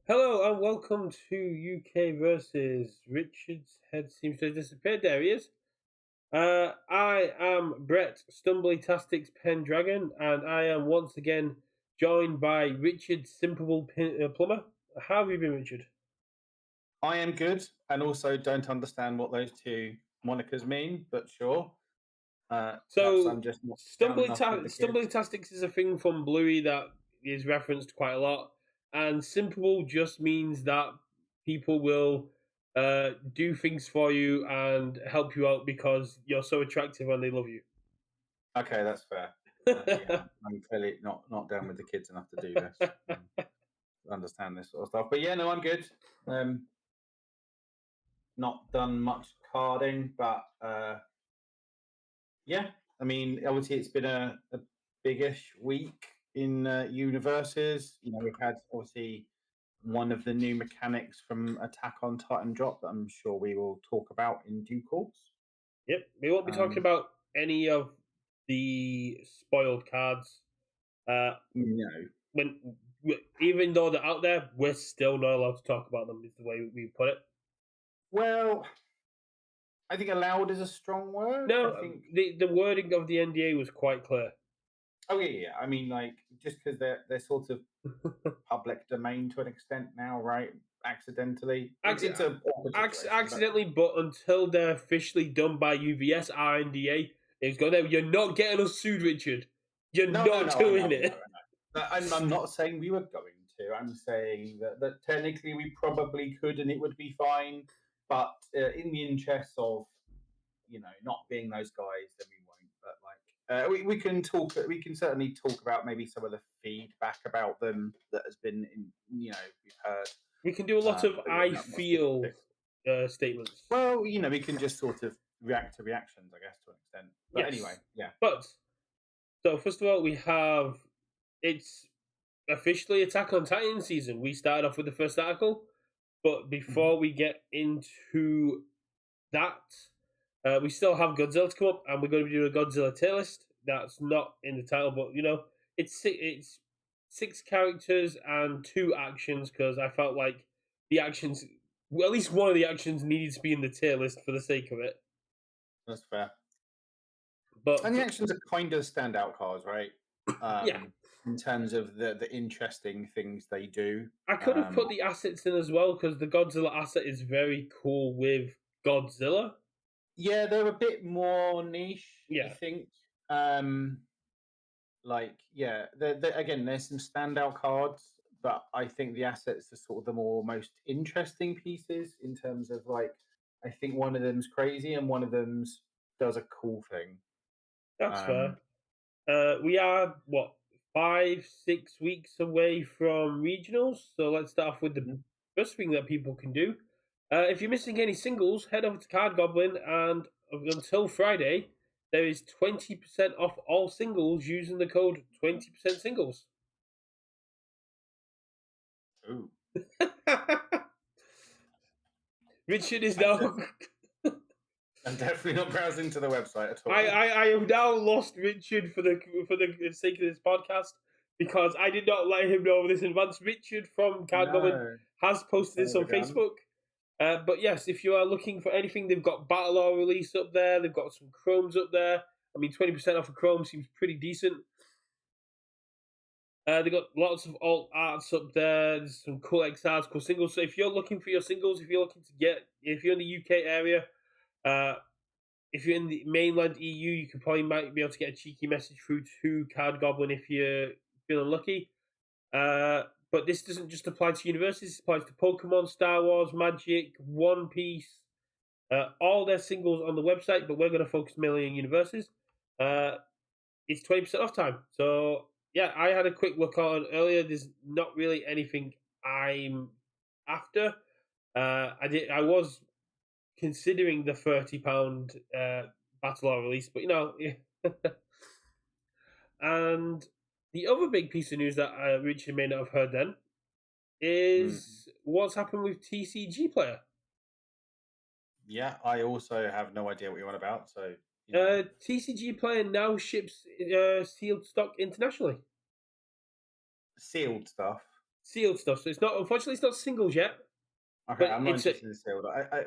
Hello and welcome to UK versus Richard's head seems to have disappeared. There he is. I am Brett Stumbly Pendragon, and I am once again joined by Richard Plumber. How have you been, Richard? I am good, and also don't understand what those two monikers mean, but sure. Perhaps I'm So, just not down enough with the kids. Stumbly is a thing from Bluey that is referenced quite a lot, and Simpable just means that people will do things for you and help you out because you're so attractive and they love you. Okay, that's fair. Yeah, I'm clearly not down with the kids enough to do this, understand this sort of stuff. But yeah, no, I'm good. Um, not done much carding, but yeah, I mean, obviously it's been a biggish week in Universus. We've had obviously one of the new mechanics from Attack on Titan drop that I'm sure we will talk about in due course. Yep, we won't be talking Um, about any of the spoiled cards. Uh, no, when even though they're out there, we're still not allowed to talk about them. Is the way we put it. well, I think allowed is a strong word. I No, think. the wording of the NDA was quite clear. Oh yeah, yeah. I mean, like just because they're sort of public domain to an extent now, right? Accidentally, Acc- it's a awkward situation, but Accidentally, but until they're officially done by UVS RNDA, it's going to. You're not getting us sued, Richard. You're no, no, not no. I know, doing I know, it. I know. I'm not saying we were going to. I'm saying that technically we probably could, and it would be fine. But in the interest of not being those guys, then we won't. But like, we can talk. We can certainly talk about maybe some of the feedback about them that has been we've heard. We can do a lot of But yeah, I not feel specific. statements. Well, we can just sort of react to reactions, I guess, to an extent. But anyway, Yes, yeah. but so first of all, we have it's officially Attack on Titan season. We started off with the first article, but Mhm. before we get into that, we still have Godzilla to come up, and we're going to be doing a Godzilla tier list. That's not in the title, but it's six characters and two actions because I felt like the actions, well, at least one of the actions, needed to be in the tier list for the sake of it. That's fair. But And the actions are kind of standout cards, right? yeah, In terms of the interesting things they do. I could have Um, put the assets in as well because the Godzilla asset is very cool with Godzilla. yeah, they're a bit more niche, I Yeah, think. Like, yeah, again, there's some standout cards, but I think the assets are sort of the most interesting pieces in terms of like, I think one of them's crazy and one of them's does a cool thing. that's Um, fair. We are what 5 6 weeks away from regionals, so let's start off with the mhm. first thing that people can do. If you're missing any singles, head over to Card Goblin, and until Friday, there is 20% off all singles using the code 20% singles. Ooh, Richard is I'm, now. def- I'm definitely not browsing to the website at I, all. I I have now lost Richard for the sake of this podcast because I did not let him know this in advance. Richard from Card Goblin No, has it's posted this on overdone. Facebook. But yes, if you are looking for anything, they've got Battle Law release up there. They've got some Chromes up there. I mean, 20% off of Chrome seems pretty decent. They've got lots of alt arts up there. There's some cool XRs, cool singles. So if you're looking for your singles, if you're in the UK area, uh, if you're in the mainland EU, you could probably might be able to get a cheeky message through to Card Goblin if you're feeling lucky. But this doesn't just apply to Universes, this applies to Pokemon, Star Wars, Magic, One Piece, all their singles on the website, but we're going to focus mainly on Universes. Uh, it's 20% off time. So, yeah, I had a quick look on earlier. There's not really anything I'm after. I was considering the £30 Battle Law release, but yeah. And the other big piece of news that Richard may not have heard then Mm. is what's happened with TCG Player. Yeah, I also have no idea what you're on about. So, you know, TCG Player now ships sealed stock internationally. sealed stuff. sealed stuff. So it's not, unfortunately, it's not singles yet, Okay, but I'm not it's a. interested in sealed.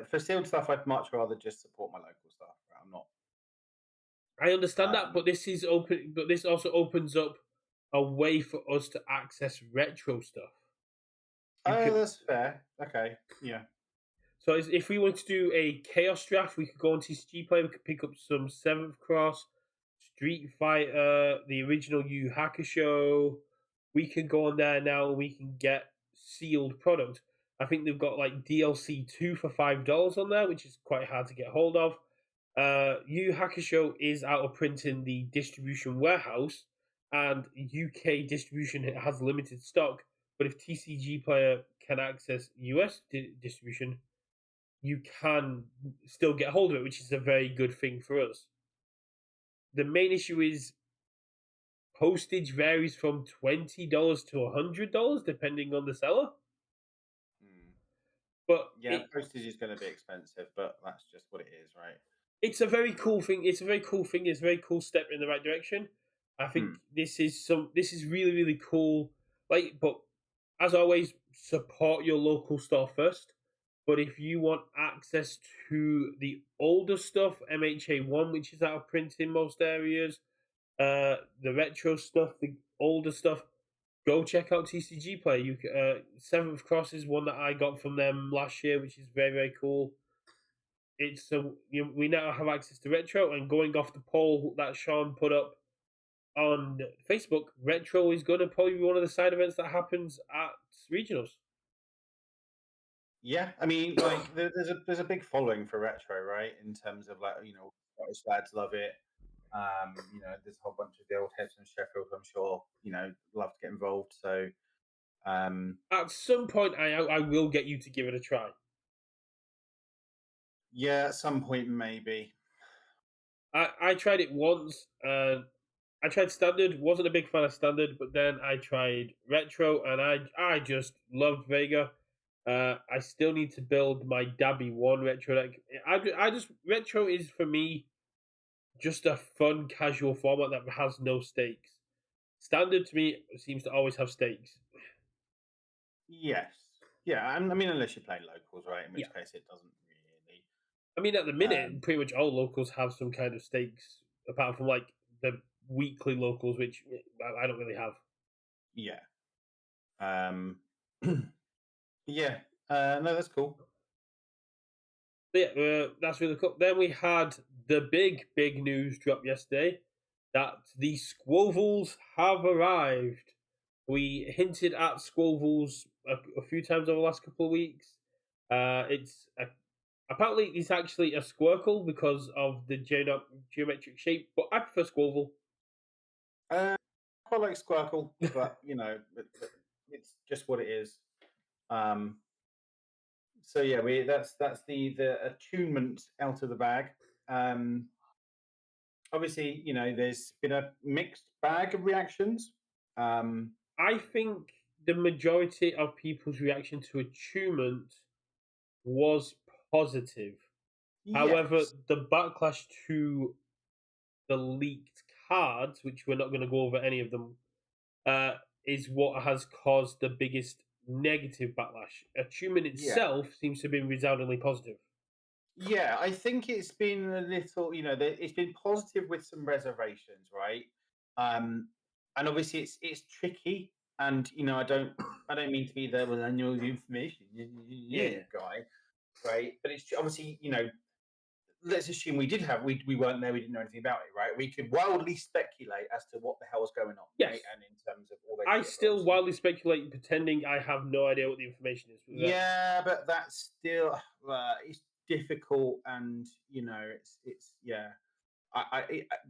For sealed stuff, I'd much rather just support my local stuff. Right? I'm not. I understand that, Um, but this is open. But this also opens up a way for us to access retro stuff. You oh, could. that's fair. Okay, yeah. So if we wanted to do a chaos draft, we could go on TCG Play. We could pick up some Seventh Cross, Street Fighter, the original Yu Hakusho. We can go on there now. And we can get sealed product. I think they've got like DLC 2 for $5 on there, which is quite hard to get hold of. Yu Hakusho is out of print in the distribution warehouse, and UK distribution has limited stock. But if TCG Player can access US distribution, you can still get hold of it, which is a very good thing for us. The main issue is postage varies from $20 to $100 depending on the seller. Mm. But Yeah, postage is going to be expensive, but that's just what it is, right? it's a very cool thing. It's a very cool thing. It's a very cool step in the right direction. I think Hmm. this is really really cool. Like, but as always, support your local store first. But if you want access to the older stuff, MHA1, which is out of print in most areas, the retro stuff, the older stuff, go check out TCG Play. Seventh Cross is one that I got from them last year, which is very very cool. It's we now have access to retro, and going off the poll that Sean put up on Facebook, retro is going to probably be one of the side events that happens at regionals. Yeah, I mean, like there's a big following for retro, right? In terms of like Scottish lads love it. There's a whole bunch of the old heads from Sheffield. I'm sure love to get involved. So um, At some point, I will get you to give it a try. yeah, at some point maybe. I tried it once. I tried standard. Wasn't a big fan of standard, but then I tried retro, and I just loved Vega. I still need to build my Dabby one retro deck. I just retro is for me just a fun, casual format that has no stakes. Standard to me seems to always have stakes. Yes, yeah. I mean, unless you play locals, right? In Yeah, which case it doesn't really. I mean at the minute, Um, pretty much all locals have some kind of stakes, apart from like the weekly locals, which I don't really have. yeah. Um, yeah. No, that's cool. But yeah, that's really cool. Then we had the big news drop yesterday that the Squovels have arrived. We hinted at Squovels a few times over the last couple of weeks. Apparently it's actually a Squircle because of the geometric shape, but I prefer Squoval. I quite like Squircle, but it's just what it is. Um, so yeah, we that's the attunement out of the bag. Um, Obviously, there's been a mixed bag of reactions. Um, I think the majority of people's reaction to Attunement was positive. However, yes, the backlash to the leaked cards, which we're not going to go over any of them, uh, is what has caused the biggest negative backlash. Attunement yeah, itself seems to have been resoundingly positive. yeah. I think it's been a little, it's been positive with some reservations, right? Um, and obviously, it's tricky, and I don't mean to be the well, I know the information Yeah. guy, right? But it's obviously, let's assume we weren't there, we didn't know anything about it, right? We could wildly speculate as to what the hell was going on, right? Yes. And in terms of all that I shit, but still obviously, wildly speculate, pretending I have no idea what the information is. yeah, but that's still it's difficult, and it's yeah.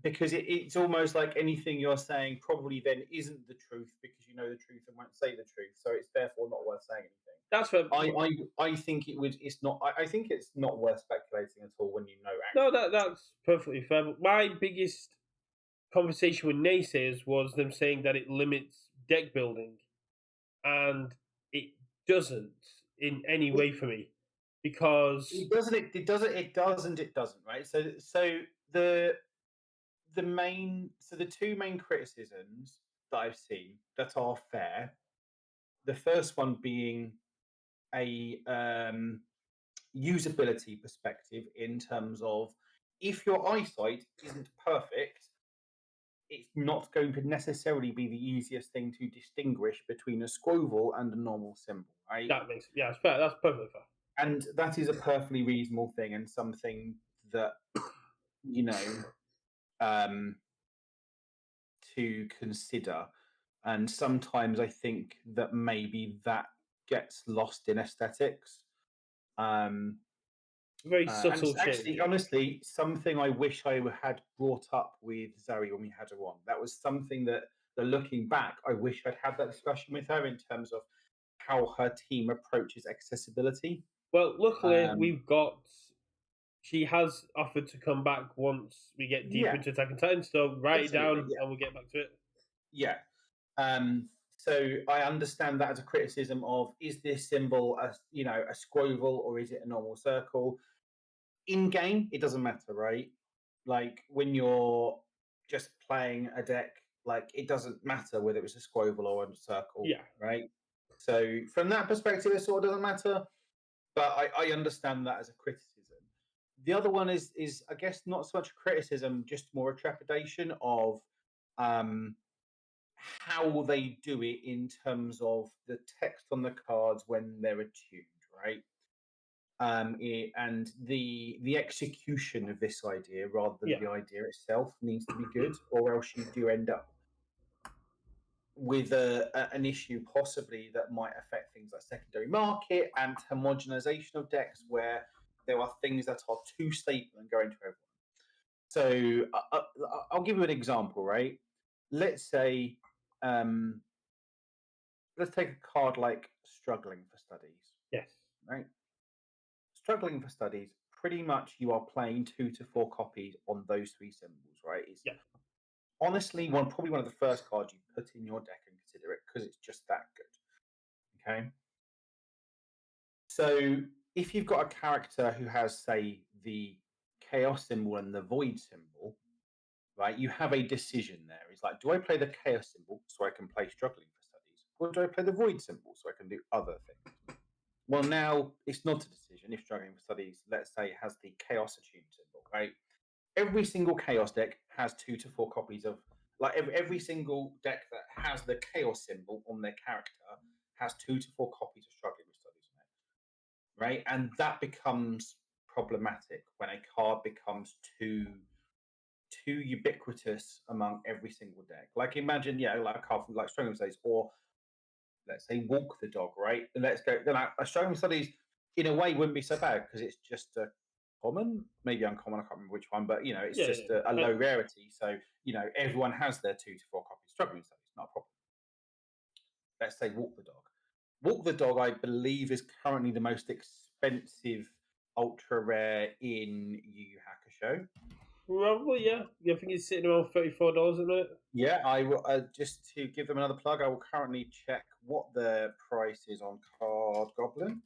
Because it's almost like anything you're saying probably then isn't the truth because you know the truth and won't say the truth, so it's therefore not worth saying That's for anything. I think it would. It's not. I think it's not worth speculating at all when you know no, actually the truth. that's perfectly fair. But my biggest conversation with naysayers was them saying that it limits deck building, and it doesn't in any way for me because It doesn't. It doesn't. It doesn't. It doesn't. Right. So the the two main criticisms that I've seen that are fair The first one being a usability perspective in terms of if your eyesight isn't perfect, it's not going to necessarily be the easiest thing to distinguish between a squoval and a normal symbol, right? That makes yeah, it's fair. That's perfectly fair. And that is a perfectly reasonable thing and something that you know um, to consider. And sometimes I think that maybe that gets lost in aesthetics. Um, Very and subtle it's actually, changes. honestly, something I wish I had brought up with Zoe when we had her on. That was something that looking back, I wish I'd had that discussion with her in terms of how her team approaches accessibility. Well, luckily Um, we've got. She has offered to come back once we get deeper yeah, into Attack on Titan. So write it absolutely. down Yeah, and we'll get back to it. yeah. So I understand that as a criticism of is this symbol a a squoval or is it a normal circle? In game, it doesn't matter, right? Like when you're just playing a deck, like it doesn't matter whether it's a squoval or a circle, Yeah. right? So from that perspective, it sort of doesn't matter. But I understand that as a criticism. The other one is I guess not so much criticism, just more a trepidation of um, how they do it in terms of the text on the cards when they're attuned, right? And the execution of this idea rather than Yeah. the idea itself needs to be good, or else you do end up with an issue possibly that might affect things like secondary market and homogenization of decks where there are things that are too stable and going to everyone. So I'll give you an example, right? Let's say um, let's take a card like struggling for studies, Yes. right? Struggling for studies, pretty much you are playing 2 to 4 copies on those 3 symbols, right? It's Yeah. honestly probably one of the first cards you put in your deck and consider it because it's just that good. Okay. So if you've got a character who has, say, the chaos symbol and the void symbol, right, you have a decision there. It's like, do I play the chaos symbol so I can play struggling for studies? Or do I play the void symbol so I can do other things? Well, now it's not a decision if struggling for studies, let's say, has the chaos attuned symbol, right? Every single chaos deck has 2 to 4 copies of, like, every single deck that has the chaos symbol on their character has 2 to 4 copies of struggling for studies on it, right? And that becomes problematic when a card becomes too ubiquitous among every single deck. Like imagine, yeah, like a card from like struggling for studies, or let's say walk the dog, right? And let's go. Then Australian studies, in a way, wouldn't be so bad because it's just a common, maybe uncommon. I can't remember which one, but it's Yeah. just a Yeah. low rarity. So everyone has their 2 to 4 copies. Struggling studies, not a problem. Let's say walk the dog. Walk the dog, I believe, is currently the most expensive ultra rare in Yu Yu Hakusho. Probably, yeah. I think it's sitting around $34 a minute. Yeah, I will. Just to give them another plug, I will currently check what the price is on Card Goblin.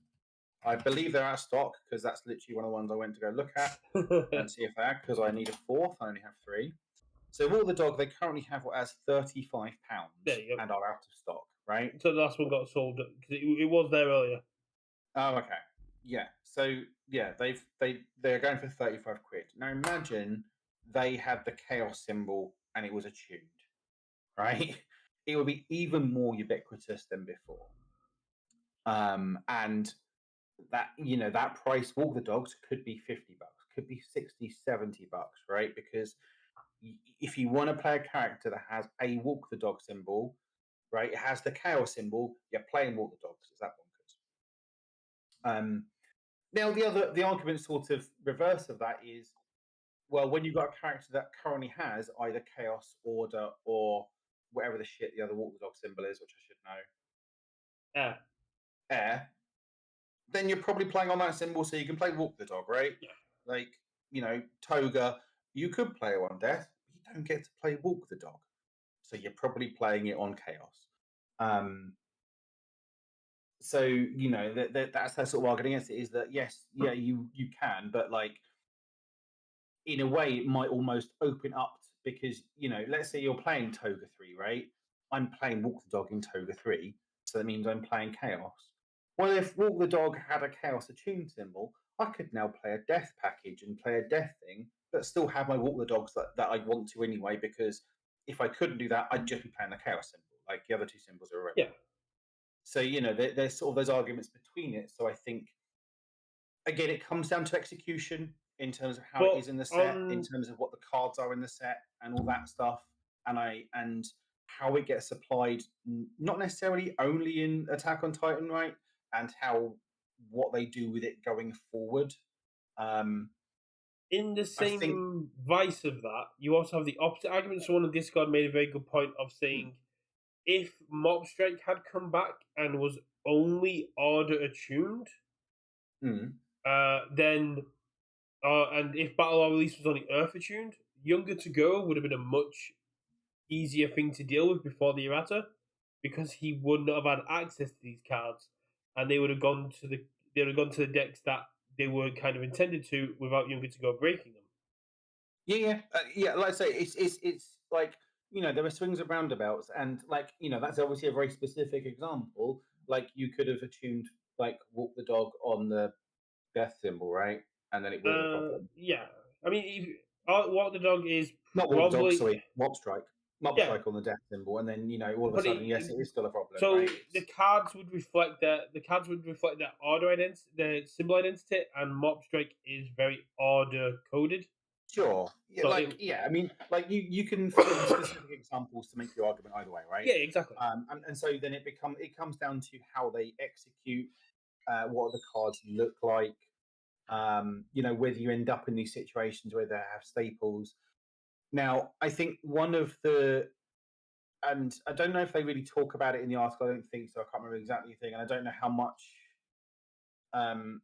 I believe they're out of stock because that's literally one of the ones I went to go look at and see if they are because I need a fourth. I only have 3. So Walk the Dog, they currently have what as There £35 you go. and are out of stock, right? So the last one got sold because it was there earlier. Oh, okay. Yeah. So yeah, they're going for 35 quid. Now imagine they had the chaos symbol and it was attuned, right? It would be even more ubiquitous than before. And that price walk the dogs could be $50, could be 60, $70, right? Because if you want to play a character that has a walk the dog symbol, right, it has the chaos symbol, you're playing walk the dogs. Is that one? Now the argument sort of reverse of that is, well, when you've got a character that currently has either chaos, order, or whatever the shit the other walk the dog symbol is, which I should know, Yeah. air, then you're probably playing on that symbol so you can play walk the dog, right? Yeah. Like, Toga, you could play it on death, but you don't get to play walk the dog. So you're probably playing it on chaos. So, that's that sort of argument against it is that, yes, yeah, you can, but like, in a way, it might almost open up because, let's say you're playing Toga 3, right? I'm playing walk the dog in Toga 3. so that means I'm playing Chaos. Well, if Walk the Dog had a Chaos attuned symbol, I could now play a Death package and play a Death thing, but still have my Walk the Dogs that I want to anyway, because if I couldn't do that, I'd just be playing the Chaos symbol. Like the other two symbols are Yeah. irrelevant. So, there's sort of those arguments between it. So I think, again, it comes down to execution in terms of how it But is in the set, in on terms of what the cards are in the set, and all that stuff, and how it gets applied, not necessarily only in Attack on Titan, right? And how what they do with it going forward. Um, in the I think. same vice of that, you also have the opposite argument. Someone on Discord made a very good point of Hmm, saying if Mob Strike had come back and was only order attuned, hmm, then and if Battle Hour Release was only Earth attuned, Younger to Go would have been a much easier thing to deal with before the errata, because he would not have had access to these cards, and they would have gone to the decks that they were kind of intended to without Younger to Go breaking them. yeah, yeah. Like I say, it's like, there are swings and roundabouts, and like, that's obviously a very specific example. Like, you could have attuned like Walk the Dog on the death symbol, right? And then it wasn't a problem. Yeah, I mean, what the dog is Not Walk the Dog, probably sorry, Mob Strike. Mob yeah, Strike on the death symbol, and then all of a but sudden, yes, it is still a problem, so right? the It's cards would reflect that the cards would reflect their order identity, the symbol identity, and Mob Strike is very order coded. sure, yeah, So like, I mean, like, you can think of specific examples to make your argument either way, right? yeah, exactly. And so then it comes down to how they execute, what the cards look like, whether you end up in these situations where they have staples. Now, I think one of the, and I don't know if they really talk about it in the article. I don't think so. I can't remember exactly the thing, and I don't know how much um,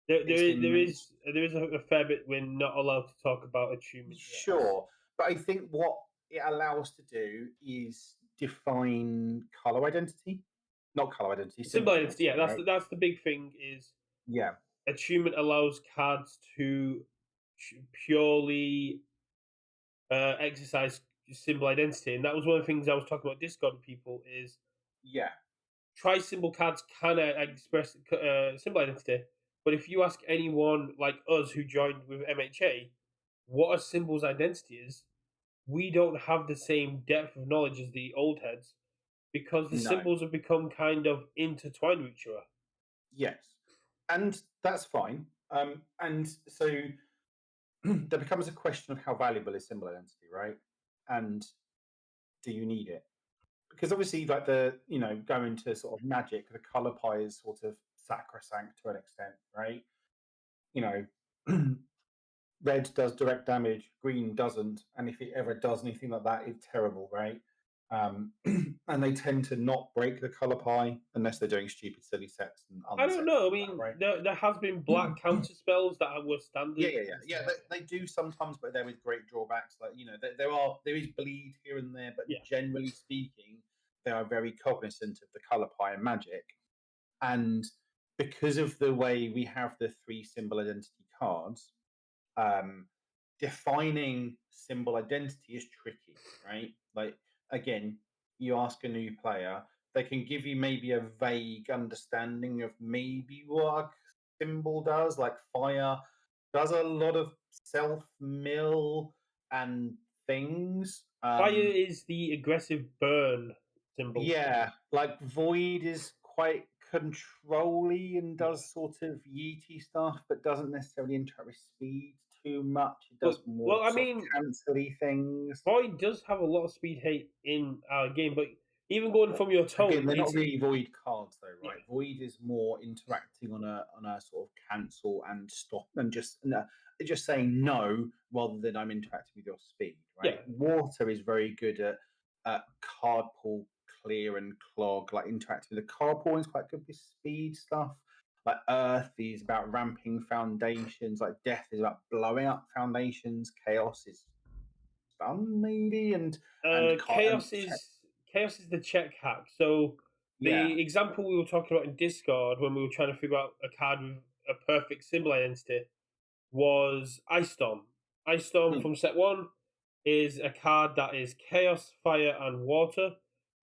There, it's there, is, been there mentioned. is there is a fair bit we're not allowed to talk about attunement yet. Sure, but I think what it allows to do is define color identity, not color identity, Symbol symbol identity, identity, yeah, right? that's the big thing. Is Yeah, attunement allows cards to purely exercise symbol identity, and that was one of the things I was talking about Discord with people. Is yeah, tri symbol cards can express symbol identity, but if you ask anyone like us who joined with MHA what a symbol's identity is, we don't have the same depth of knowledge as the old heads, because the no, symbols have become kind of intertwined with each other. yes, and that's fine. And so there becomes a question of how valuable is symbol identity, right? And do you need it? Because obviously, like, going to sort of Magic, the color pie is sort of sacrosanct to an extent, right? You know, red does direct damage, green doesn't, and if it ever does anything like that, it's terrible, right? And they tend to not break the color pie unless they're doing stupid, silly sets and I don't unsets know. and I all mean, that, there has been right? black counter spells that were Yeah, standard yeah, yeah, and yeah. stuff like that. They do sometimes, but they're with great drawbacks. Like, there is bleed here and there, but Yeah, generally speaking, they are very cognizant of the color pie and Magic. And because of the way we have the three symbol identity cards, um, defining symbol identity is tricky, right? Like, again, you ask a new player, they can give you maybe a vague understanding of maybe what a symbol does. Like, fire does a lot of self mill and things. fire is the aggressive burn symbol. Yeah, like Void is quite controlly and Yeah, does sort of yeety stuff, but doesn't necessarily interact with speed too much. It but does more well, I sort of mean, cancelly things. Void does have a lot of speed hate in our game, but even going from your Again, tone, they're not it's really Void cards though, yeah, right? Void is more interacting on a sort of cancel and stop, and just saying no rather than I'm interacting with your speed, yeah. right? Water is very good at card pull, clear, and clog. Like, interacting with the card pull is quite good with speed stuff. Like, Earth is about ramping foundations. Like, Death is about blowing up foundations. Chaos is fun maybe, and Chaos is the check hack. So yeah. the example we were talking about in Discord when we were trying to figure out a card with a perfect symbol identity was Ice Storm. Ice Storm Hmm. from set one is a card that is chaos, fire, and water,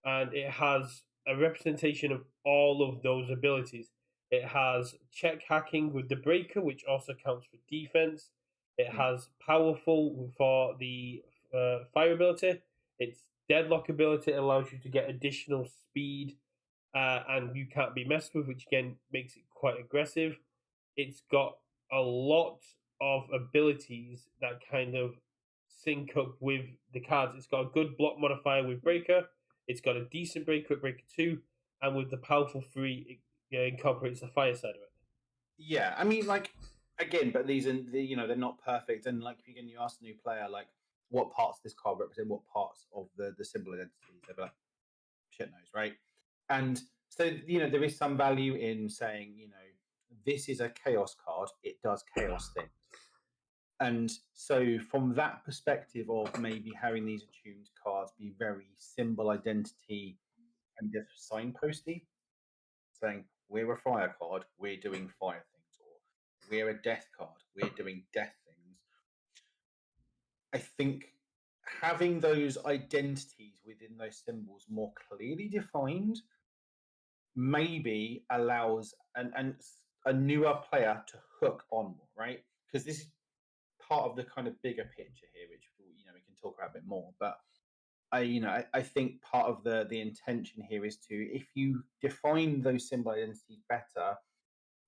and it has a representation of all of those abilities. It has check hacking with the breaker, which also counts for defense. It Mm. has powerful for the fire ability. Its deadlock ability allows you to get additional speed, and you can't be messed with, which again makes it quite aggressive. It's got a lot of abilities that kind of sync up with the cards. It's got a good block modifier with Breaker. It's got a decent Breaker at Breaker 2, and with the powerful 3, it incorporates the fire side of it. Yeah, I mean, like again, but these are they're not perfect. And like again, you ask a new player like what parts of this card represent what parts of the symbol identities. They're like shit knows, right? And so there is some value in saying this is a chaos card. It does chaos things. And so, from that perspective of maybe having these attuned cards be very symbol identity and just signposty, saying we're a fire card, we're doing fire things, or we're a death card, we're doing death things. I think having those identities within those symbols more clearly defined maybe allows a newer player to hook on more, right? Because this is part of the kind of bigger picture here, which we can talk about a bit more. But I think part of the intention here is to if you define those symbol identities better,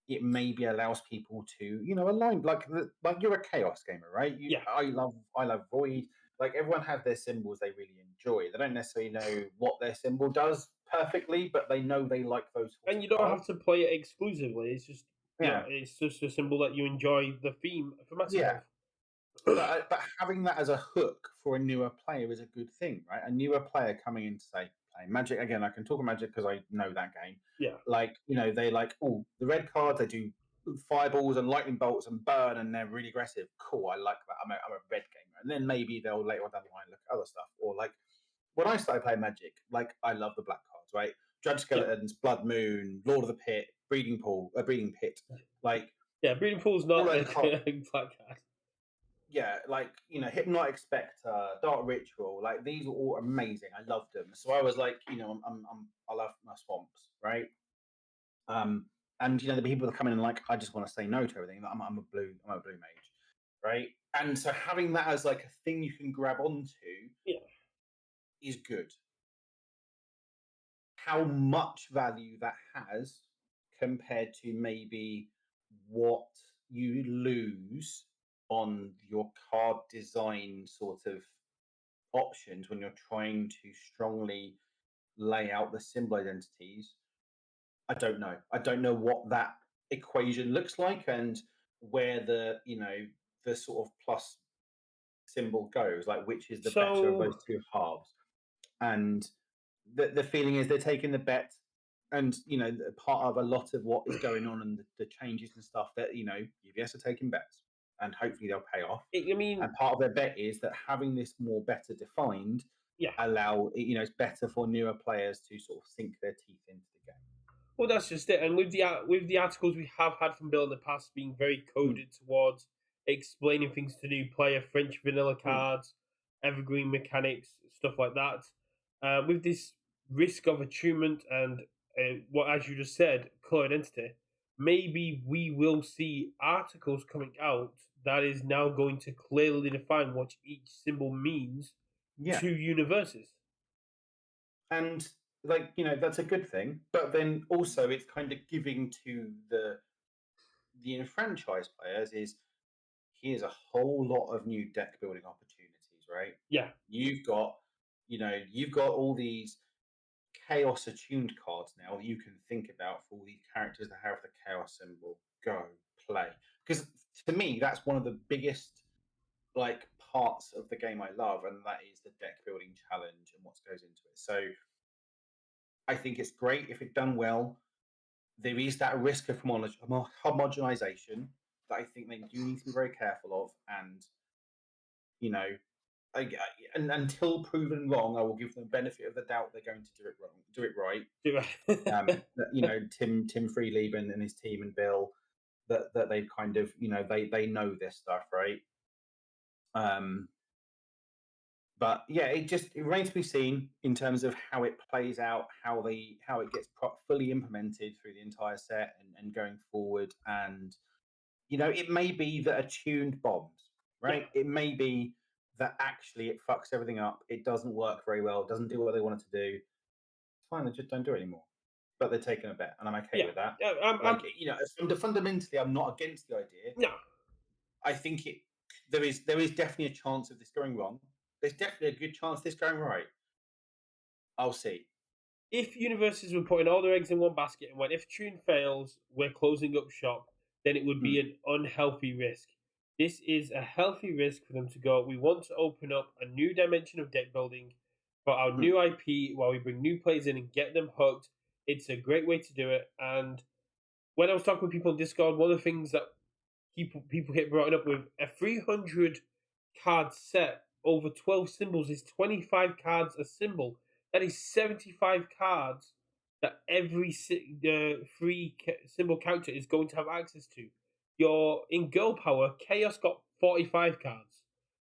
it maybe allows people to align like you're a chaos gamer, right? You Yeah, I love void. Like everyone has their symbols they really enjoy. They don't necessarily know what their symbol does perfectly, but they know they like those sorts and of you don't have cards. to play it exclusively. It's just Yeah, it's just a symbol that you enjoy the theme thematic yeah. of. But having that as a hook for a newer player is a good thing, right? A newer player coming in to say playing Magic again. I can talk Magic because I know that game. Yeah, Like they like the red cards. They do fireballs and lightning bolts and burn, and they're really aggressive. Cool, I like that. I'm a red gamer, and then maybe they'll later on down the line look at other stuff. Or like when I started playing Magic, like I love the black cards, right? Judge yeah, Skeletons, Blood Moon, Lord of the Pit, Breeding Pool, Breeding Pit, like yeah. Breeding pool's all not those a cards black card. yeah, like Hypnotic Spectre, Dark Ritual, like these are all amazing. I love them. So I was like, I love my swamps, right? Um, and the people that come in and like, I just want to say no to everything. I'm a blue mage, right? And so having that as like a thing you can grab onto Yeah. is good. How much value that has compared to maybe what you lose on your card design sort of options when you're trying to strongly lay out the symbol identities. I don't know what that equation looks like and where the sort of plus symbol goes, like which is the better of those So two halves. And the feeling is they're taking the bet, and part of a lot of what is going on and the changes and stuff that UVS are taking bets, and hopefully they'll pay off. I mean, And part of their bet is that having this more better defined yeah. it's better for newer players to sort of sink their teeth into the Well, that's just it. And with the articles we have had from Bill in the past being very game. coded towards explaining things to new player, French vanilla Mm, cards, evergreen mechanics, stuff like that. With this risk of attunement and what, as you just said, color identity, maybe we will see articles coming out that is now going to clearly define what each symbol means yeah, to universes. and that's a good thing. But then also it's kind of giving to the enfranchised players is here's a whole lot of new deck building opportunities, right? Yeah, You've got you've got all these chaos attuned cards now that you can think about for all these characters that have the chaos symbol. Go play because to me that's one of the biggest like parts of the game I love, and that is the deck building challenge and what goes into it. So I think it's great if it's done well. There is that risk of homogenization that I think they do need to be very careful of, and you know, and until proven wrong, I will give them the benefit of the doubt they're going to do it wrong, do it right. Tim Freelieben and his team and Bill that they kind of they know this stuff, right? Um, But yeah, it remains to be seen in terms of how it plays out, how it gets fully implemented through the entire set and going forward. And it may be that a tuned bombs, Yeah, right? It may be that actually it fucks everything up. It doesn't work very well. It doesn't do what they want it to do. It's fine. They just don't do it anymore. But they're taking a bet, and I'm okay yeah, with that. yeah. Like fundamentally, I'm not against the idea. No. I think there is definitely a chance of this going wrong. There's definitely a good chance of this going right. I'll see. If Universes were putting all their eggs in one basket and went, if Tune fails, we're closing up shop, then it would be Hmm. an unhealthy risk. This is a healthy risk for them to go. We want to open up a new dimension of deck building for our Hmm. new IP while we bring new players in and get them hooked. It's a great way to do it. And when I was talking with people on Discord, one of the things that people get brought up with a 300 card set over 12 symbols is 25 cards a symbol. That is 75 cards that every free symbol character is going to have access to. Your in girl power, Chaos got 45 cards.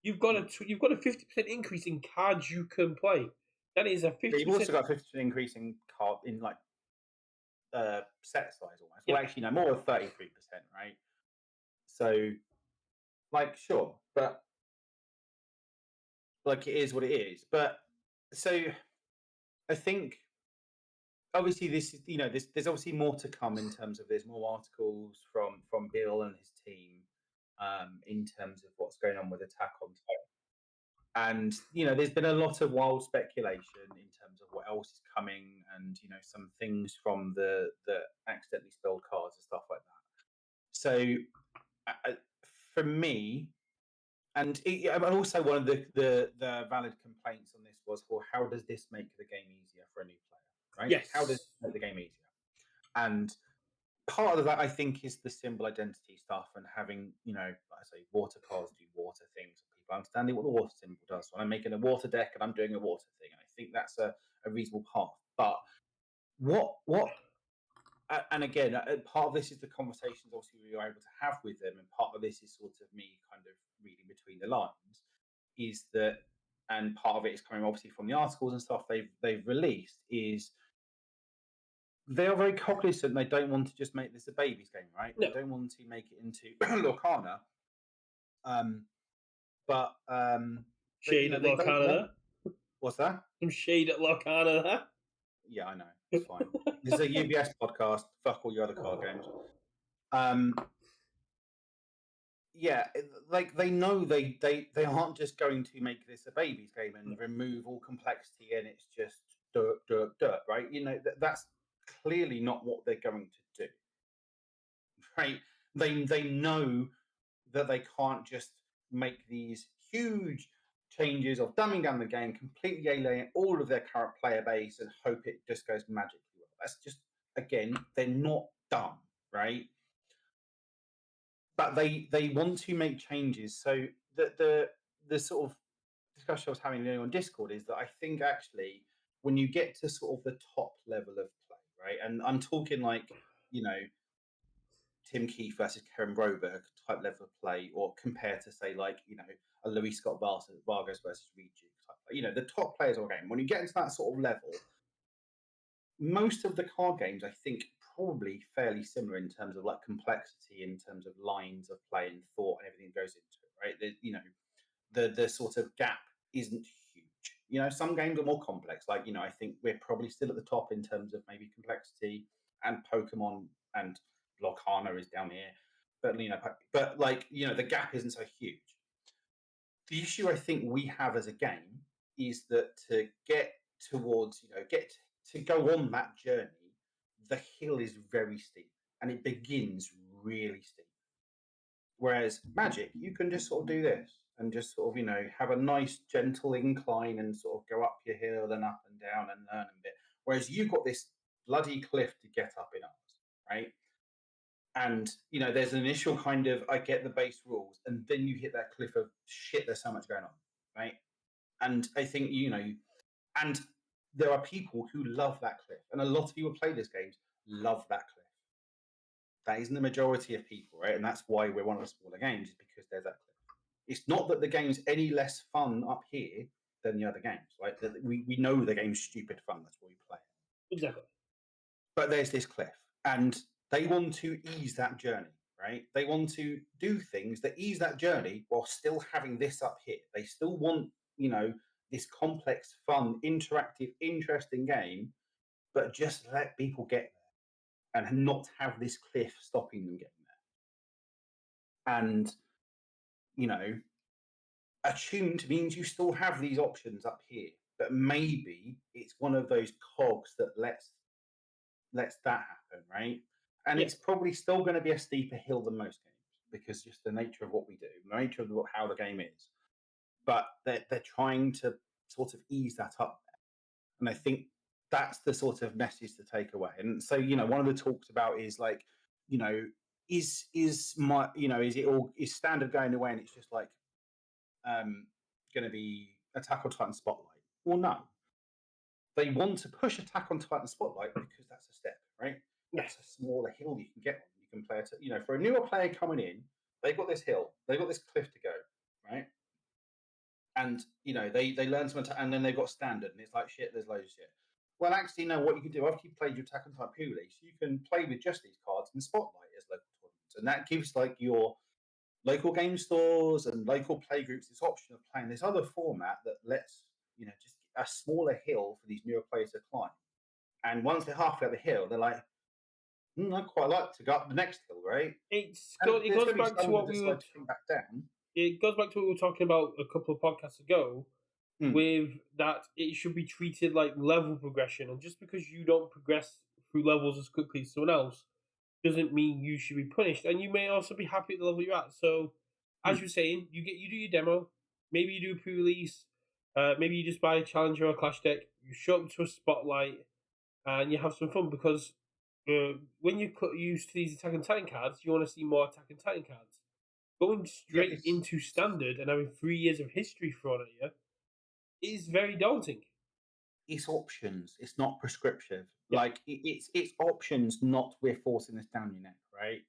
You've got a 50% increase in cards you can play. That is a But you've 50%. also got 50% increase in card in like set size almost. Yeah, Well, actually, no, more of 33%, right? So, like, sure, but like it is what it is. But so I think obviously this is there's obviously more to come in terms of there's more articles from Bill and his team in terms of what's going on with Attack on Titan. And there's been a lot of wild speculation in terms of what else is coming, and some things from the accidentally spilled cards and stuff like that. So for me, and also one of the valid complaints on this was, well, how does this make the game easier for a new player, right? How does yes. it make the game easier? And part of that, I think, is the symbol identity stuff and having, like I say, water cards do water things. People understanding what the water symbol does. So I'm making a water deck and I'm doing a water thing. And I think that's a reasonable path. But what and again, part of this is the conversations obviously we were able to have with them, and part of this is sort of me kind of reading between the lines. Is that, and part of it is coming obviously from the articles and stuff they've released. Is they are very cognizant they don't want to just make this a babies game, right? They No. don't want to make it into Lorcana, um, but Shade at they don't Lorcana want. there. What's that? Some shade at Lorcana Yeah, I know there. it's fine. This is a UBS podcast. Fuck all your other card games. Um, yeah, like they know they aren't just going to make this a babies game and remove all complexity and it's just dirt, dirt, dirt, right? That's clearly not what they're going to do, right? They know that they can't just make these huge changes of dumbing down the game, completely alienate all of their current player base and hope it just goes magically well. That's just, again, they're not dumb, right? But they want to make changes. So the sort of discussion I was having on Discord is that I think actually when you get to sort of the top level of play, right, and I'm talking like you know Tim Keefe versus Karen Broberg type level of play, or compared to say like a Luis Scott Vargas versus Reju type, the top players of a game. When you get into that sort of level, most of the card games I think probably fairly similar in terms of like complexity, in terms of lines of play and thought and everything that goes into it. Right, the sort of gap isn't huge. Some games are more complex. Like I think we're probably still at the top in terms of maybe complexity, and Pokemon and Lorcana is down here, but like the gap isn't so huge. The issue I think we have as a game is that to get towards get to go on that journey, the hill is very steep and it begins really steep. Whereas Magic, you can just sort of do this and just sort of, have a nice gentle incline and sort of go up your hill and up and down and learn a bit. Whereas you've got this bloody cliff to get up in ours, right? And, there's an initial kind of, I get the base rules, and then you hit that cliff of shit, there's so much going on, right? And I think, and there are people who love that cliff. And a lot of people who play this games love that cliff. That isn't the majority of people, right? And that's why we're one of the smaller games, is because there's that cliff. It's not that the game's any less fun up here. than the other games, right? We know the game's stupid fun. That's why we play it. Exactly. But there's this cliff, and they want to ease that journey, right? They want to do things that ease that journey while still having this up here. They still want, this complex, fun, interactive, interesting game, but just let people get there and not have this cliff stopping them getting there. And, you know, attuned means you still have these options up here, but maybe it's one of those cogs that lets that happen, right? And Yeah. it's probably still going to be a steeper hill than most games because just the nature of what we do, the nature of how the game is. But they're trying to sort of ease that up, and I think that's the sort of message to take away. And so, one of the talks about is like, you know, is my, is it all is standard going away, and it's just like going to be Attack on Titan Spotlight? Well, no, they want to push Attack on Titan Spotlight because that's a step, right? Yeah. That's a smaller hill you can get on. You can play it, for a newer player coming in, they've got this hill, they've got this cliff to go, right? And they learn some, and then they've got standard, and it's like shit. There's loads of shit. Well, actually, no. What you can do after you played your Attack on Titan pre-release, you can play with just these cards and Spotlight as local tournaments, and that gives like your local game stores and local play groups this option of playing this other format that lets just a smaller hill for these newer players to climb. And once they're halfway up the hill, they're like, I'd quite like to go up the next hill, right? And It there's goes going to be back to some that what we decide were. to come back down. It goes back to what we were talking about a couple of podcasts ago, Hmm. with that it should be treated like level progression, and just because you don't progress through levels as quickly as someone else doesn't mean you should be punished. And you may also be happy at the level you're at. So, as Hmm. you're saying, you do your demo, maybe you do a pre-release, maybe you just buy a challenger or a clash deck, you show up to a spotlight, and you have some fun because when you cut used to these Attack on Titan cards, you want to see more Attack on Titan cards. Going Yeah, straight into standard and having 3 years of history thrown at you is very daunting. it's options. It's not prescriptive. Yeah. Like it's options, not we're forcing this down your neck, right?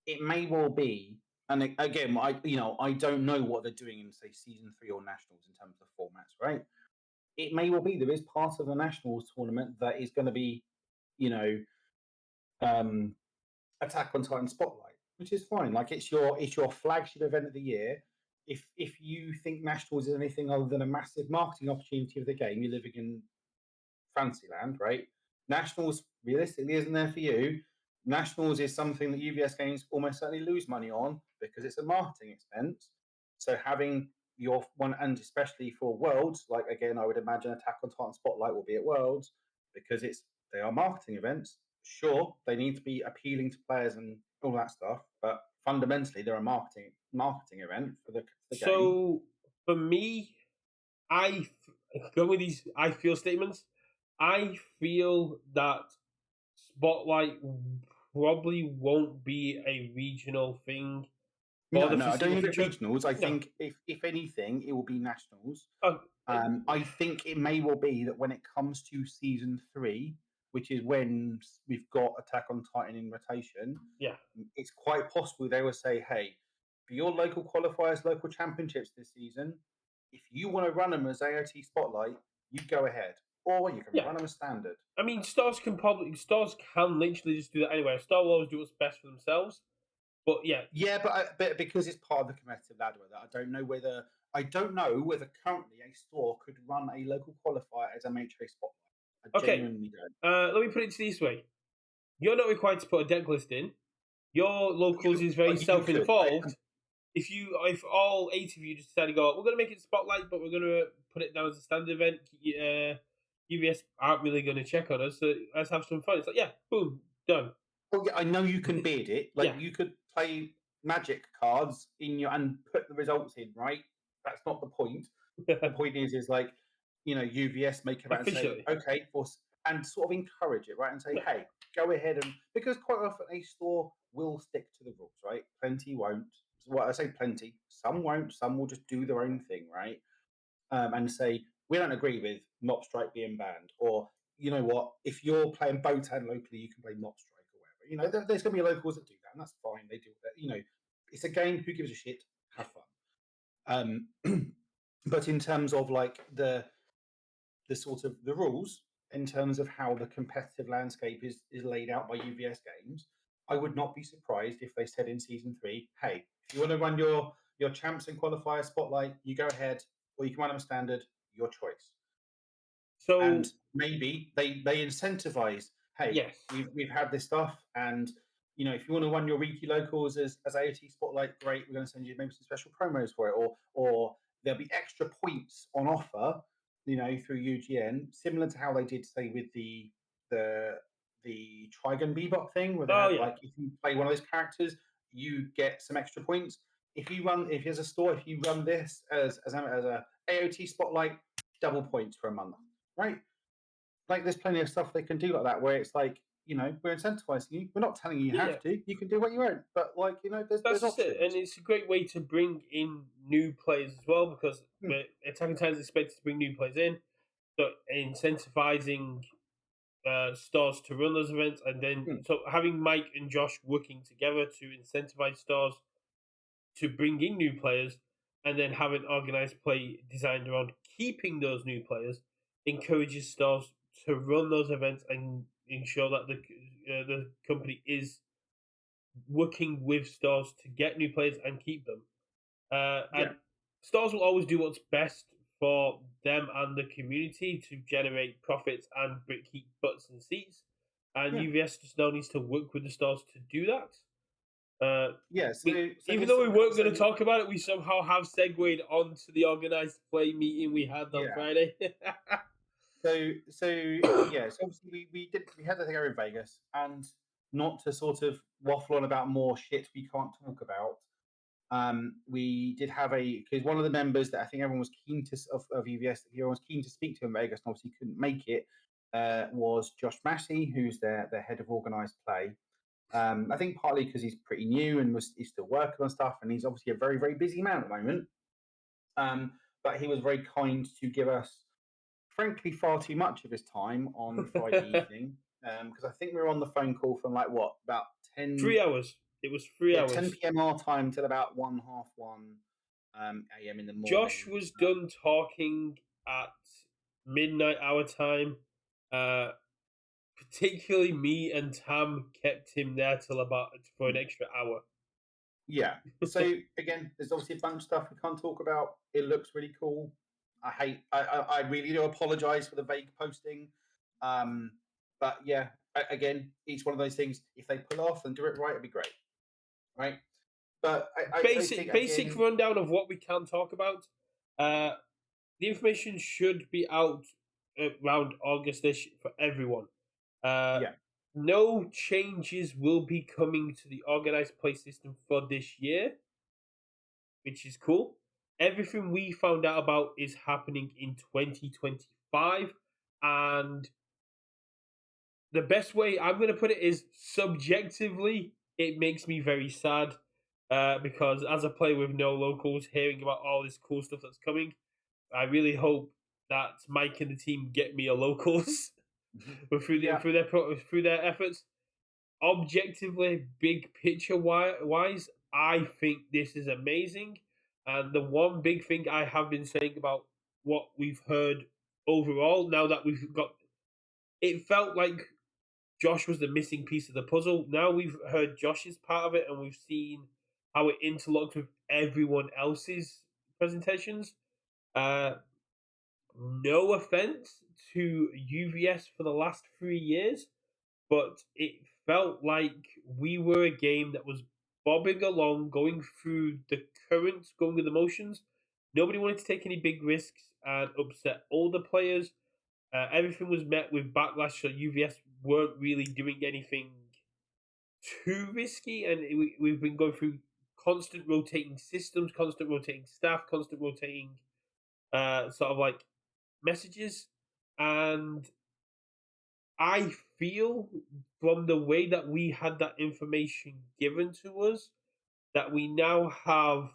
It may well be, and again, I don't know what they're doing in say season 3 or nationals in terms of formats, right? It may well be there is part of the nationals tournament that is going to be, you know, um, Attack on Titan Spotlight, which is fine. Like it's your flagship event of the year. If you think nationals is anything other than a massive marketing opportunity of the game, you're living in Fantasyland, right? Nationals realistically isn't there for you. Nationals is something that UVS games almost certainly lose money on because it's a marketing expense. So having your one, and especially for Worlds, like again, I would imagine Attack on Titan Spotlight will be at Worlds because they are marketing events. Sure, they need to be appealing to players and all that stuff, but fundamentally they're a marketing event for the game. So for me, I go with these I feel statements. I feel that Spotlight probably won't be a regional thing for No, the no, I don't foreseeable think it's future. regionals. I No. think if anything, it will be nationals. Uh, I think it may well be that when it comes to season 3, which is when we've got Attack on Titan in rotation, yeah. it's quite possible they will say, "Hey, for your local qualifiers, local championships this season, if you want to run them as AOT Spotlight, you go ahead, or you can Yeah. run them as standard." I mean, stars can literally just do that anyway. Star will always do what's best for themselves. But yeah, Yeah, but because it's part of the competitive ladder, that I don't know whether currently a store could run a local qualifier as a MHA Spotlight. I okay. genuinely don't. Let me put it this way: you're not required to put a deck list in. Your locals is very You could. self-involved. If all 8 of you just decide to go, we're going to make it spotlight, but we're going to put it down as a standard event. UVS aren't really going to check on us, so let's have some fun. It's like, yeah, boom, done. Oh yeah, I know you can bid it. Like Yeah, you could play magic cards in your and put the results in, right? That's not the point. The point is like, UVS may come out and say, officially. okay, and sort of encourage it, right? And say, Yeah, hey, go ahead, and because quite often a store will stick to the rules, right? Plenty won't. Well, I say plenty. Some won't. Some will just do their own thing, right? And say we don't agree with Mop Strike being banned, or you know what, if you're playing Botan locally, you can play Mop Strike or whatever. There's going to be locals that do that, and that's fine. They do that. It's a game. Who gives a shit? Have fun. But in terms of like the sort of the rules in terms of how the competitive landscape is laid out by UVS games, I would not be surprised if they said in season three, hey, if you want to run your champs and qualifier spotlight, you go ahead, or you can run them standard, your choice. And So maybe they incentivize, hey, yes, we've had this stuff, and if you want to run your Reiki locals as AOT spotlight, great, we're going to send you maybe some special promos for it, or there'll be extra points on offer, through UGN, similar to how they did say with the the Trigon Bebop thing, where they oh had yeah, like if you play one of those characters, you get some extra points. If there's a store, if you run this as a AOT spotlight, double points for a month, right? Like there's plenty of stuff they can do like that where it's like, we're incentivizing you. We're not telling you you yeah. have to. You can do what you want, but like, That's there's just it, and options. it's a great way to bring in new players as well because Hmm, Attack on Titan is expected to bring new players in, so incentivizing stars to run those events, and then hmm. so having Mike and Josh working together to incentivize stars to bring in new players, and then have an organized play designed around keeping those new players encourages stars to run those events and ensure that the company is working with stars to get new players and keep them. And Yeah, stars will always do what's best for them and the community to generate profits and keep butts and seats. And yeah, UVS just now needs to work with the stars to do that. yeah. So Even this though sort we of weren't so going to talk about it, we somehow have segued onto the organized play meeting we had on yeah. Friday. So yeah. So obviously we had the thing over in Vegas, and not to sort of waffle on about more shit we can't talk about. We did have because one of the members that I think everyone was keen of EVS, everyone was keen to speak to in Vegas, and obviously couldn't make it, was Josh Massey, who's their head of organised play. I think partly because he's pretty new and he's still working on stuff, and he's obviously a very very busy man at the moment. But he was very kind to give us, frankly, far too much of his time on Friday evening. Because I think we were on the phone call from like what about 10 3 hours. It was three yeah, 10 hours. p.m. our time till about 1, half 1 a.m. in the Josh morning. was done talking at midnight our time. Uh, Particularly me and Tam kept him there till about for an extra hour. Yeah. So again, there's obviously a bunch of stuff we can't talk about. It looks really cool. I really do apologize for the vague posting. Um, but yeah, again, each one of those things, if they pull off and do it right, it'd be great. Right. But I think Basic again, rundown of what we can talk about. Uh, the information should be out around Augustish for everyone. Uh, yeah, no changes will be coming to the organized play system for this year, which is cool. Everything we found out about is happening in 2025, and the best way I'm going to put it is subjectively, it makes me very sad because as a player with no locals, hearing about all this cool stuff that's coming, I really hope that Mike and the team get me a locals, but yeah, through their efforts. Objectively, big picture wise, I think this is amazing. And the one big thing I have been saying about what we've heard overall, now that we've got, it felt like Josh was the missing piece of the puzzle. Now we've heard Josh's part of it, and we've seen how it interlocks with everyone else's presentations. Uh, no offense to UVS for the last 3 years, but it felt like we were a game that was bobbing along, going through the currents, going with the motions. Nobody wanted to take any big risks and upset all the players. Everything was met with backlash, so UVS weren't really doing anything too risky, and we've been going through constant rotating systems, constant rotating staff, constant rotating sort of like messages, and I feel from the way that we had that information given to us that we now have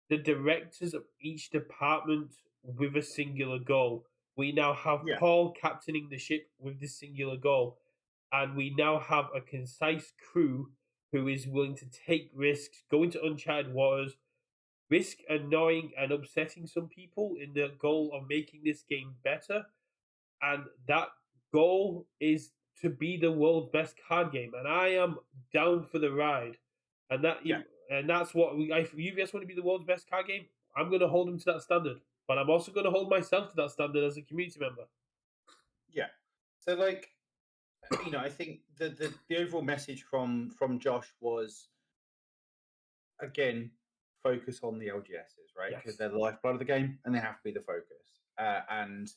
the directors of each department with a singular goal. We now have yeah, Paul captaining the ship with this singular goal. And we now have a concise crew who is willing to take risks, go into uncharted waters, risk annoying and upsetting some people in the goal of making this game better. And that goal is to be the world's best card game. And I am down for the ride. And Yeah, that's what if UVS want to be the world's best card game, I'm going to hold them to that standard. But I'm also going to hold myself to that standard as a community member. yeah. So like, I think the overall message from Josh was, again, focus on the LGSs, right? Because Yes. they're the lifeblood of the game and they have to be the focus. And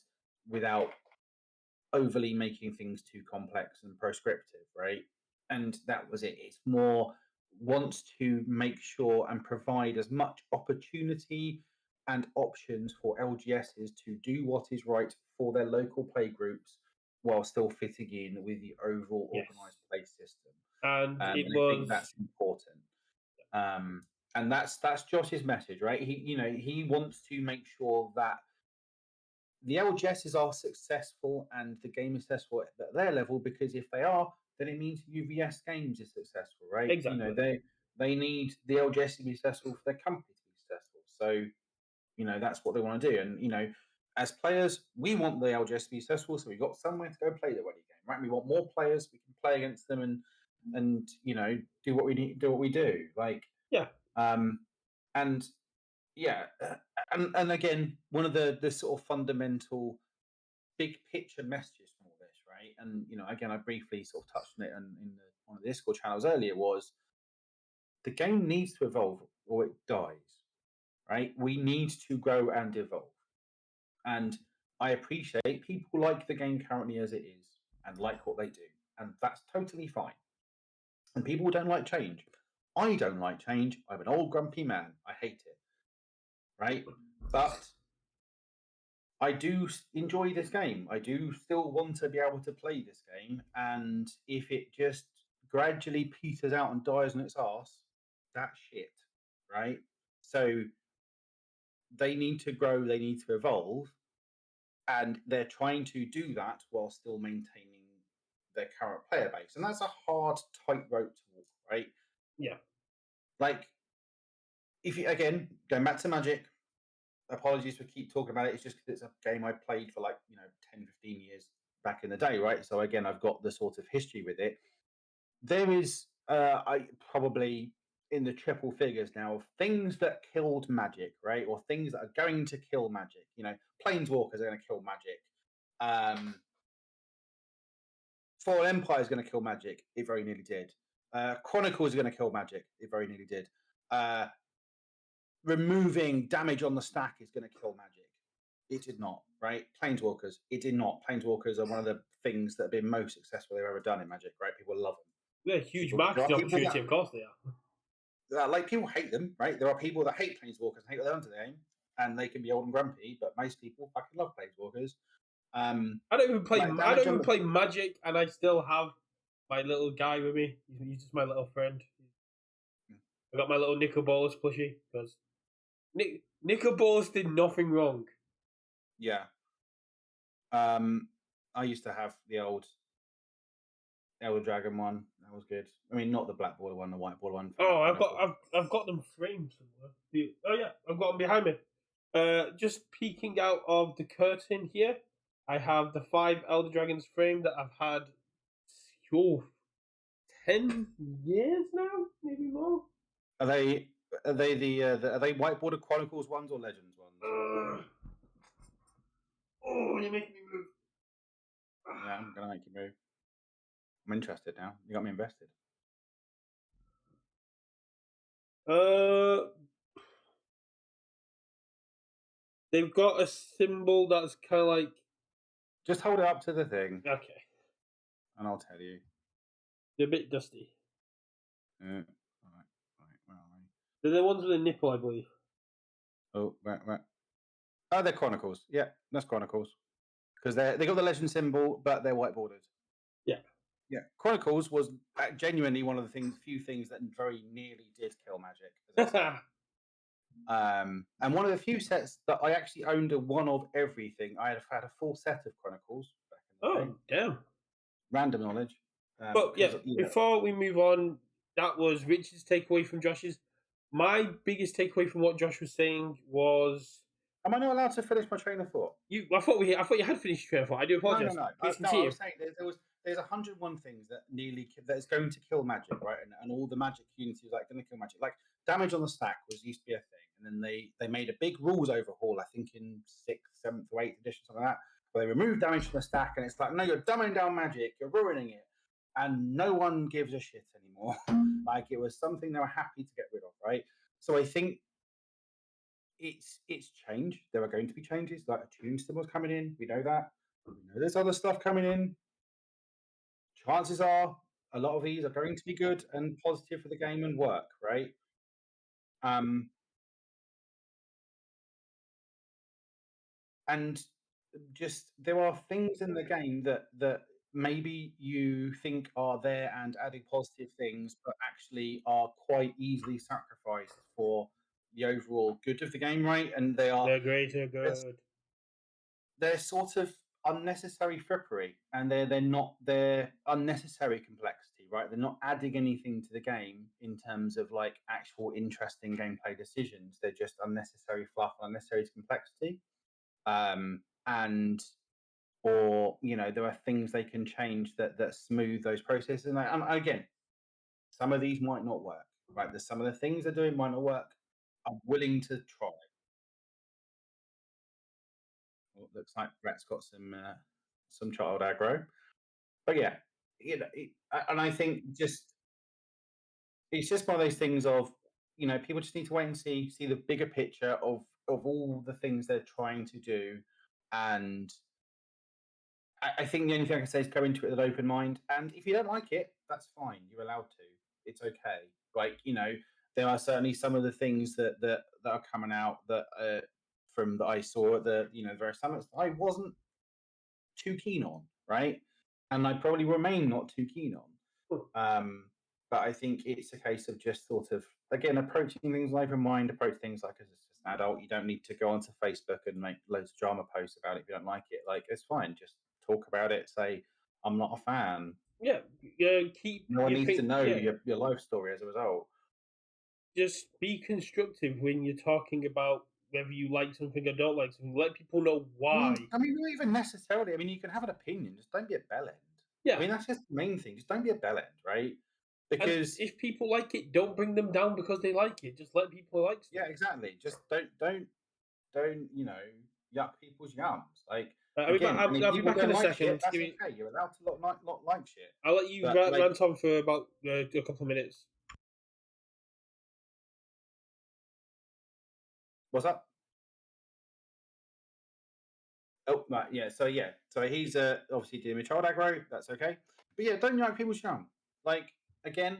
without overly making things too complex and proscriptive, right? And that was it. It's more wants to make sure and provide as much opportunity and options for LGSs to do what is right for their local play groups while still fitting in with the overall Yes. organized play system. And And it I think was that's important. And that's Josh's message, right? He wants to make sure that the LGSs are successful and the game is successful at their level, because if they are, then it means UVS games is successful, right? exactly. They need the LGS to be successful for their company to be successful. So that's what they want to do. And as players, we want the LGS to be successful, so we've got somewhere to go play the wedding game, right? We want more players, we can play against them and do what we need, do what we do. Like Yeah. um and yeah, and again, one of the sort of fundamental big picture messages from all this, right? And again, I briefly sort of touched on it in one of the Discord channels earlier, was the game needs to evolve or it dies, right? We need to grow and evolve, and I appreciate people like the game currently as it is and like what they do, and that's totally fine. And people don't like change. I don't like change. I'm an old grumpy man. I hate it, right? But I do enjoy this game. I do still want to be able to play this game, and if it just gradually peters out and dies on its ass, that's shit, right? So they need to grow, they need to evolve, and they're trying to do that while still maintaining their current player base, and that's a hard tightrope to walk, right? Yeah. Like, if you, again, going back to Magic, apologies for keep talking about it. It's just because it's a game I played for like 10, 15 years back in the day, right? So again, I've got the sort of history with it. There is I probably in the triple figures now of things that killed Magic, right? Or things that are going to kill Magic. Planeswalkers are going to kill Magic. Fallen Empire is going to kill Magic. It very nearly did. Chronicles is going to kill Magic. It very nearly did. Removing damage on the stack is going to kill Magic. It did not, right? Planeswalkers, it did not. Planeswalkers are one of the things that have been most successful they've ever done in Magic, right? People love them. They're a huge There are marketing people opportunity, of course they are. like people hate them, right? There are people that hate Planeswalkers and hate what they're done to the game, and they can be old and grumpy, but most people fucking love Planeswalkers. I don't even play. Like I damage don't on even the play Magic, and I still have my little guy with me. He's just my little friend. I got my little Nicol Bolas plushie because Nicol Bolas did nothing wrong. yeah. I used to have the old Elder Dragon one. That was good. I mean, not the black border one, the white border one. Oh, For Nicol. I've got them framed somewhere. Oh yeah, I've got them behind me. Just peeking out of the curtain here, I have the 5 Elder Dragons frame that I've had. Oh, 10 years now, maybe more. Are they are they are they white border Chronicles ones or Legends ones? Oh, you're making me move. Yeah, I'm gonna make you move. I'm interested now. You got me invested. Uh, they've got a symbol that's kind of like Just hold it up to the thing, okay, and I'll tell you. they're a bit dusty. All right, where are we? They're the ones with a nipple, I believe. Oh, right. Oh, they're Chronicles. Yeah, that's Chronicles. Because they got the legend symbol, but they're white bordered. Yeah. Yeah, Chronicles was genuinely one of the few things that very nearly did kill Magic. And one of the few sets that I actually owned a one of everything. I have had a full set of Chronicles back in the day. Oh, damn. Random knowledge. But yeah, before we move on, that was Richard's takeaway from Josh's. My biggest takeaway from what Josh was saying was Am I not allowed to finish my train of thought? you. I thought you had finished your train of thought. I do No, no, apologize. no. Please No, I continue. was saying there's 101 things that that is going to kill magic, right? And all the magic community is like going to kill magic. Like damage on the stack was used to be a thing, and then they made a big rules overhaul. I think in sixth, seventh, or eighth edition, something like that, where they removed damage from the stack, and it's like, no, you're dumbing down magic, you're ruining it, and no one gives a shit anymore. Like it was something they were happy to get rid of, right? So I think it's changed. There are going to be changes, like a tune symbol's coming in. We know that. We know there's other stuff coming in. Chances are a lot of these are going to be good and positive for the game and work, right? Um, and just there are things in the game that maybe you think are there and adding positive things, but actually are quite easily sacrificed for the overall good of the game, right? And The greater there's good. they're sort of unnecessary frippery, and they're unnecessary complexity, right? They're not adding anything to the game in terms of like actual interesting gameplay decisions. They're just unnecessary fluff, unnecessary complexity, and or there are things they can change that smooth those processes. And again, some of these might not work, right? There's some of the things they're doing might not work. I'm willing to try. Well, looks like Brett's got some child aggro. But yeah, and I think just it's just one of those things of people just need to wait and see the bigger picture of all the things they're trying to do, and I think the only thing I can say is go into it with an open mind. And if you don't like it, that's fine. You're allowed to. It's okay. Like there are certainly some of the things that are coming out that from that I saw at the various summits that I wasn't too keen on, right? And I probably remain not too keen on. But I think it's a case of just sort of again approaching things with open mind, approach things like as an adult. You don't need to go onto Facebook and make loads of drama posts about it if you don't like it. Like it's fine, just talk about it. Say I'm not a fan. Yeah, yeah. Keep No one your needs to thing. know Yeah, your life story as a result. just be constructive when you're talking about whether you like something or don't like something. Let people know why. I mean, not even necessarily. I mean, you can have an opinion, just don't be a bellend. I Yeah, mean, that's just the main thing. Just don't be a bellend, right? and Because if people like it, don't bring them down because they like it. Just let people like stuff. yeah, exactly. Just don't yuck people's yums. Like I'll be back. again, and if I'll be people back in don't a like shit, second. that's Give me. okay. You're allowed to not like shit. I'll let you But like, rant on for about a couple of minutes. what's up? Oh, right, yeah. So yeah, so he's obviously doing a child aggro. That's okay. But yeah, don't yuck people's yum. Like again,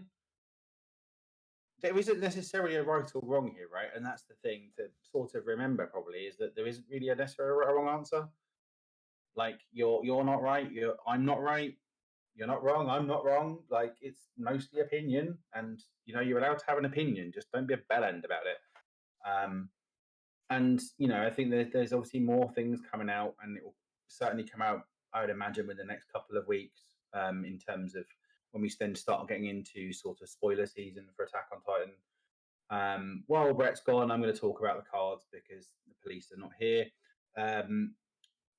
there isn't necessarily a right or wrong here, right? And that's the thing to sort of remember probably is that there isn't really a necessary right or wrong answer. Like you're not right. I'm not right. You're not wrong. I'm not wrong. Like it's mostly opinion, and you're allowed to have an opinion. Just don't be a bellend about it. Um, and I think there's obviously more things coming out, and it will certainly come out. I would imagine within the next couple of weeks, in terms of when we then start getting into sort of spoiler season for Attack on Titan. While Brett's gone, I'm going to talk about the cards because the police are not here. Um,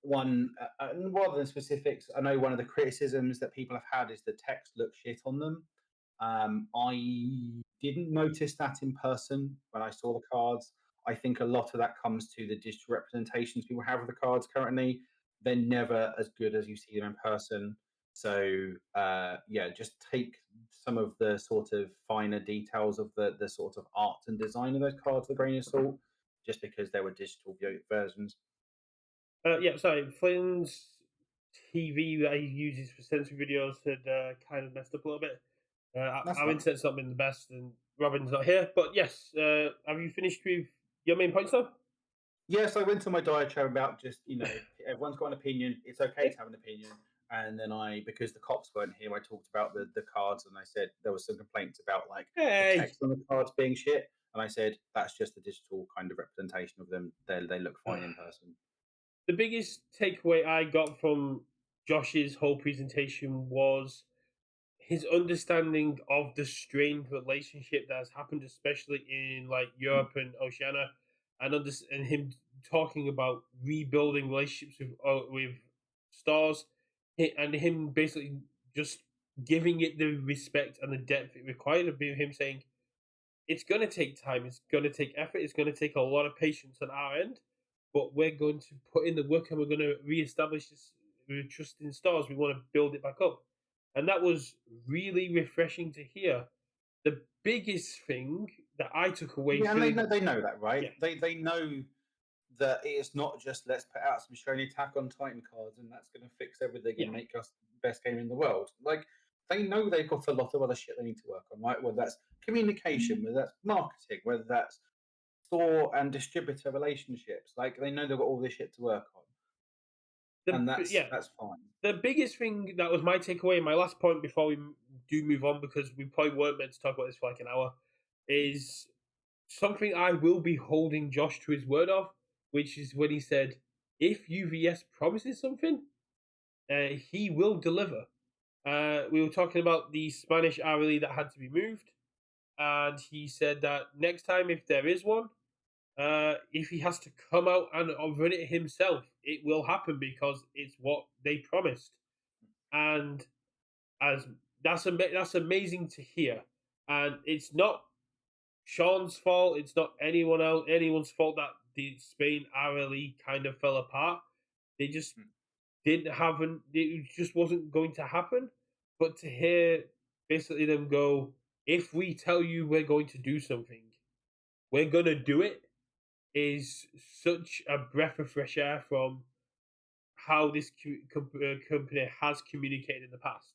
one rather than specifics, I know one of the criticisms that people have had is the text looks shit on them. I didn't notice that in person when I saw the cards. I think a lot of that comes to the digital representations people have of the cards currently. They're never as good as you see them in person. So yeah, just take some of the sort of finer details of the sort of art and design of those cards with a grain of salt, just because they were digital versions. Yeah, sorry. Flynn's TV that he uses for sensory videos had kind of messed up a little bit. That's Our fine. internet's not been the best, and Robin's not here. But yes, have you finished with your main points though? Yes, I went to my diatribe about just everyone's got an opinion. It's okay Yeah. to have an opinion. And then because the cops weren't here, I talked about the cards, and I said there was some complaints about like the Hey, text on the cards being shit. And I said that's just a digital kind of representation of them. They look fine in person. the biggest takeaway I got from Josh's whole presentation was his understanding of the strained relationship that has happened, especially in like Mm. Europe and Oceania, and him talking about rebuilding relationships with stars, and him basically just giving it the respect and the depth it required of him saying it's going to take time, it's going to take effort, it's going to take a lot of patience on our end, but we're going to put in the work and we're going to reestablish this trust in stars. We want to build it back up. And that was really refreshing to hear. The biggest thing that I took away Yeah, and feeling, they know that, right? yeah, They know that it's not just let's put out some shiny Attack on Titan cards and that's going to fix everything yeah, and make us the best game in the world. Like they know they've got a lot of other shit they need to work on, right? Whether that's communication, whether that's marketing, whether that's store and distributor relationships. Like they know they've got all this shit to work on, and yeah, that's fine. the biggest thing that was my takeaway, my last point before we do move on, because we probably weren't meant to talk about this for like an hour, is something I will be holding Josh to his word of, which is when he said, if UVS promises something, he will deliver. We were talking about the Spanish hourly that had to be moved, and he said that next time, if there is one, if he has to come out and run it himself, it will happen because it's what they promised. And as that's amazing to hear, and it's not Sean's fault. It's not anyone's fault that the Spain hourly kind of fell apart. They just Mm. didn't haven't. It just wasn't going to happen. But to hear basically them go, if we tell you we're going to do something, we're gonna do it, is such a breath of fresh air from how this company has communicated in the past.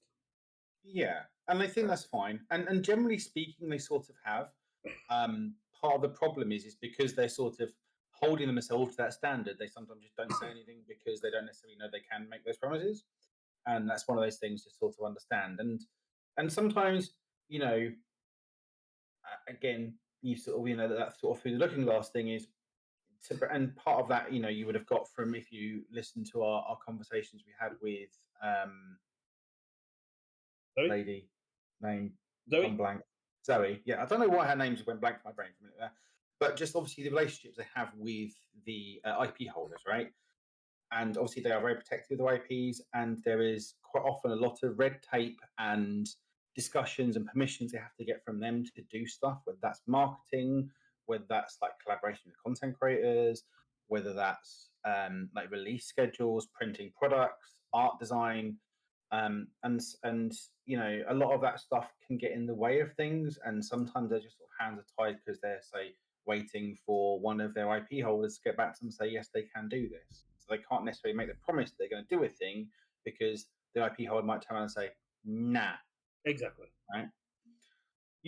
Yeah, and I think that's fine. And generally speaking, they sort of have. Part of the problem is because they're sort of holding themselves to that standard. They sometimes just don't say anything because they don't necessarily know they can make those promises, and that's one of those things to sort of understand. And sometimes, you know, again, you sort of that sort of through the looking glass thing is. And part of that, you would have got from if you listen to our conversations we had with Zoe, lady name gone Zoe, blank. Zoe. Yeah, I don't know why her name just went blank from my brain for a minute there. But just obviously the relationships they have with the IP holders, right? And obviously they are very protective of the IPs, and there is quite often a lot of red tape and discussions and permissions they have to get from them to do stuff, whether that's marketing, whether that's like collaboration with content creators, whether that's like release schedules, printing products, art design, and a lot of that stuff can get in the way of things, and sometimes they're just sort of hands are tied because they're say waiting for one of their IP holders to get back to them and say yes they can do this. So they can't necessarily make the promise they're going to do a thing because the IP holder might turn around and say nah, exactly. right?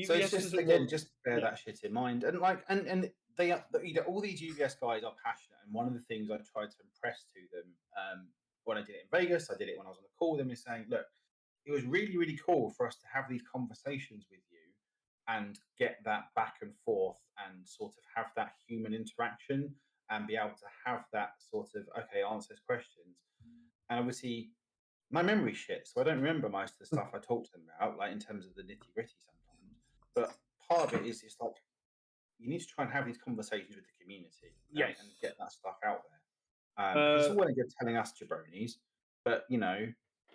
So it's UVS just doesn't again want. just bear Yeah, that shit in mind, and they are, all these UVS guys are passionate, and one of the things I tried to impress to them when I did it in Vegas, I did it when I was on the call with them, is saying, look, it was really, really cool for us to have these conversations with you and get that back and forth and sort of have that human interaction and be able to have that sort of, okay, answer those questions. And obviously, my memory shit, so I don't remember most of the stuff I talked to them about, like in terms of the nitty gritty sometimes. But part of it is it's like you need to try and have these conversations with the community, right, yes. and get that stuff out there. Because it's Uh, all well and good telling us jabronis, but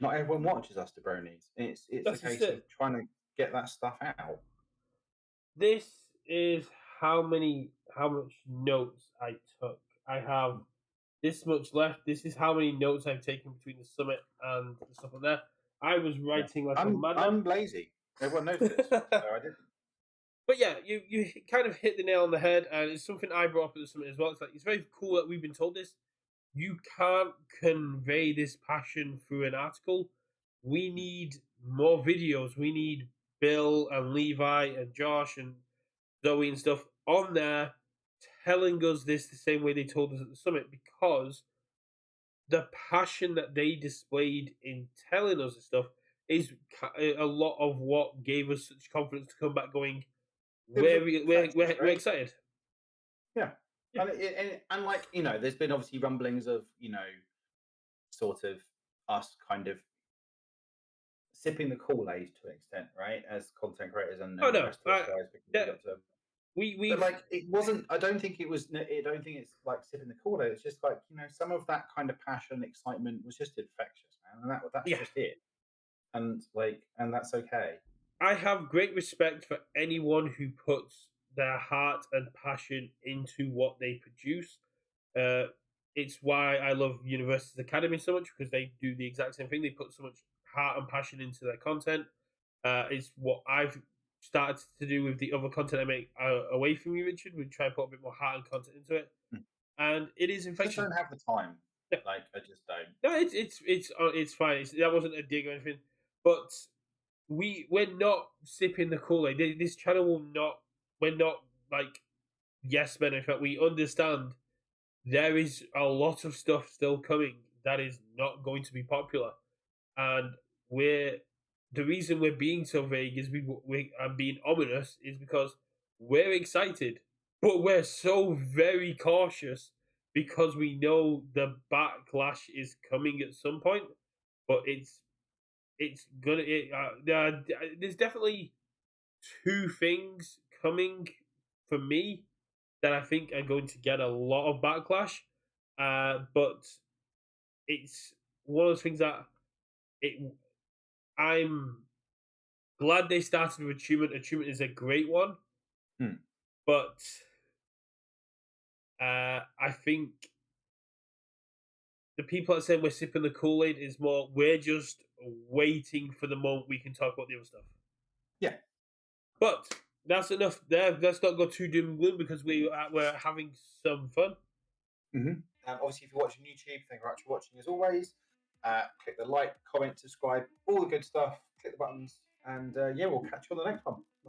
not everyone watches us jabronis. It's a that's just case of it. trying to get that stuff out. This is how much notes I took. I have this much left. This is how many notes I've taken between the summit and the stuff like that. I was Yeah, writing like a I'm madman. lazy. Everyone knows this, so I didn't. But yeah, you kind of hit the nail on the head, and it's something I brought up at the summit as well. It's like it's very cool that we've been told this. You can't convey this passion through an article. We need more videos. We need Bill and Levi and Josh and Zoe and stuff on there telling us this the same way they told us at the summit, because the passion that they displayed in telling us this stuff is a lot of what gave us such confidence to come back going, It was we're, infectious, we're right? excited. Yeah, Yeah. and like there's been obviously rumblings of sort of us kind of sipping the Kool Aid to an extent, right? As content creators Oh and the no, rest of us guys, because we yeah, got to. But we've like, it wasn't. I don't think it was. I don't think it's like sipping the Kool Aid. It's just like, some of that kind of passion, excitement was just infectious, man, and that's yeah. just it. And that's okay. I have great respect for anyone who puts their heart and passion into what they produce. Uh, it's why I love Universus Academy so much because they do the exact same thing. They put so much heart and passion into their content. It's what I've started to do with the other content I make away from you, Richard. We try and put a bit more heart and content into it, Mm. and it is Just infectious. don't have the time. Yeah. Like, I just don't. No, it's fine. That wasn't a dig or anything, but we're not sipping the Kool Aid. This channel will not. We're not like yes men. In fact, we understand there is a lot of stuff still coming that is not going to be popular, and we're the reason we're being so vague is we and being ominous is because we're excited, but we're so very cautious because we know the backlash is coming at some point. But it's gonna. There's definitely two things coming for me that I think are going to get a lot of backlash. But it's one of those things that it. I'm glad they started with Attunement. Attunement is a great one, Hmm. but I think the people that say we're sipping the Kool Aid is more we're just waiting for the moment we can talk about the other stuff. Yeah. But that's enough there. Let's not go too doom and gloom because we're having some fun. Obviously, if you're watching YouTube, thank you very much for watching as always. Click the like, comment, subscribe, all the good stuff. Click the buttons, and yeah, we'll catch you on the next one.